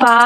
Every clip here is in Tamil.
பா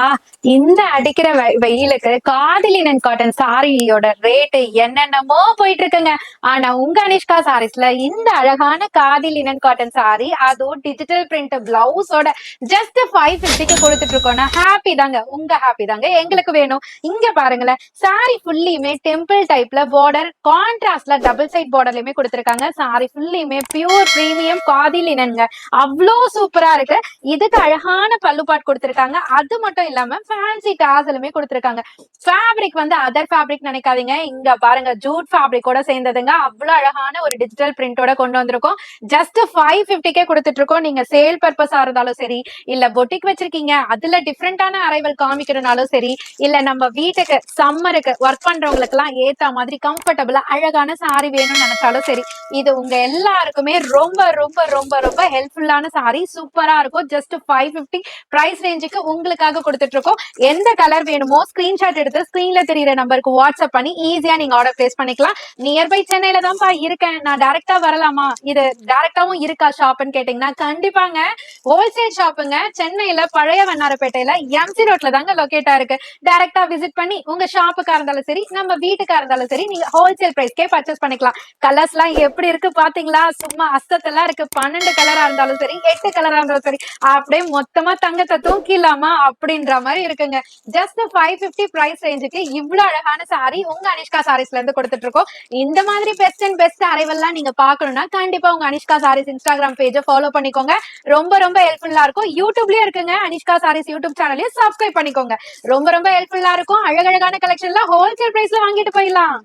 இந்த அடிக்கிற வெயிலுக்கு காதிலினன் காட்டன் சாரியோட ரேட்டு என்னென்னமோ போயிட்டு இருக்குங்க. ஆனா உங்க அனிஷ்கா சாரீஸ்ல இந்த அழகான காதிலினன் காட்டன் சாரி அதுவும் டிஜிட்டல் பிரிண்ட் பிளவுஸோட ஜஸ்ட் 550க்கு கொடுத்துட்டு இருக்கோம்னா ஹாப்பி தாங்க. உங்க ஹாப்பி தாங்க எங்களுக்கு வேணும். இங்க பாருங்களேன், சாரி ஃபுல்லியுமே டெம்பிள் டைப்ல பார்டர் கான்ட்ராஸ்ட்ல டபுள் சைட் பார்டர்லயுமே கொடுத்திருக்காங்க. சாரி ஃபுல்லியுமே பியூர் பிரீமியம் காதிலினன்ங்க. அவ்வளோ சூப்பரா இருக்கு. இதுக்கு அழகான பல்லுப்பாட் கொடுத்திருக்காங்க. அது மட்டும் இல்லாம ஃபேன்சி டாசலுமே கொடுத்திருக்காங்க. ஃபேப்ரிக் வந்து அதர் ஃபேப்ரிக் நினைக்காதீங்க. இங்க பாருங்க, ஜூட் ஃபேப்ரிக்கோட சேர்ந்ததுங்க. அவ்வளவு அழகான ஒரு டிஜிட்டல் பிரிண்டோட கொண்டு வந்திருக்கோம். ஜஸ்ட் 550க்கே கொடுத்துட்டு இருக்கோம். நீங்க சேல் பர்பஸா இருந்தாலும் சரி, இல்ல பொட்டிக் வச்சிருக்கீங்க அதுல டிஃப்ரெண்டான அரைவல் காமிக்கணும்னாலும் சரி, இல்ல நம்ம வீட்டுக்கு சம்மருக்கு ஒர்க் பண்றவங்களுக்கு எல்லாம் ஏத்த மாதிரி கம்ஃபர்டபுளா அழகான சாரி வேணும்னு நினைச்சாலும் சரி, இது உங்க எல்லாருக்குமே ரொம்ப ரொம்ப ரொம்ப ரொம்ப ஹெல்ப்ஃபுல்லான சாரி. சூப்பரா இருக்கும். ஜஸ்ட் 550 பிரைஸ் ரேஞ்சுக்கு உங்களுக்காக கொடுத்துட்டு இருக்கோம். எந்த கலர் வேணுமோ ஸ்கிரீன்ஷாட் எடுத்து ஸ்கிரீன்ல தெரியுற நம்பருக்கு வாட்ஸ்அப் பண்ணி ஈஸியா நீங்க ஆர்டர் பிளேஸ் பண்ணிக்கலாம். நியர்பை சென்னையில தான்ப்பா இருக்கேன், நான் டைரக்டா வரலாமா, இது டைரக்டாவும் இருக்கா ஷாப்னு கேட்டீங்கன்னா கண்டிப்பாங்க. ஹோல்சேல் ஷாப்புங்க. சென்னையில பழைய வண்ணாரப்பேட்டையில எம்சி ரோட்ல தாங்க லொகேட்டா இருக்கு. டைரக்டா விசிட் பண்ணி உங்க ஷாப்புக்கா இருந்தாலும் சரி, நம்ம வீட்டுக்கா இருந்தாலும் சரி, நீங்க ஹோல்சேல் பிரைஸ்க்கே பர்ச்சேஸ் பண்ணிக்கலாம். கலர்ஸ் எல்லாம் எப்படி இருக்கு பாத்தீங்களா? சும்மா அஸ்தத்தெல்லாம் இருக்கு. 12 கலரா இருந்தாலும் சரி, 8 கலரா இருந்தாலும் சரி, அப்படியே மொத்தமா தங்கத்தை தூக்கிடலாமா அப்படின்ற மாதிரி இருக்குங்க. ஜஸ்ட் 550 பிரைஸ் ரேஞ்சுக்கு இவ்வளவு அழகான சாரி உங்க அனிஷ்கா சாரீஸ்ல இருந்து கொடுத்துட்டு இருக்கோம். இந்த மாதிரி பெஸ்ட் அண்ட் பெஸ்ட் அரைவல்லாம் நீங்க பாக்கணும்னா கண்டிப்பா உங்க அனிஷ்கா சாரீஸ் இன்ஸ்டாகிராம் பேஜை ஃபாலோ பண்ணிக்கோங்க. ரொம்ப ரொம்ப ஹெல்ப்ஃபுல்லா இருக்கும். யூடியூப்லயும் இருக்குங்க, அனிஷ்கா சாரீஸ் யூடியூப் சேனலையும் சப்ஸ்கிரைப் பண்ணிக்கோங்க. ரொம்ப ரொம்ப ஹெல்ப்ஃபுல்லா இருக்கும். அழகழகான கலெக்ஷன்ல ஹோல்சேல் பிரைஸ்ல வாங்கிட்டு போயிடலாம்.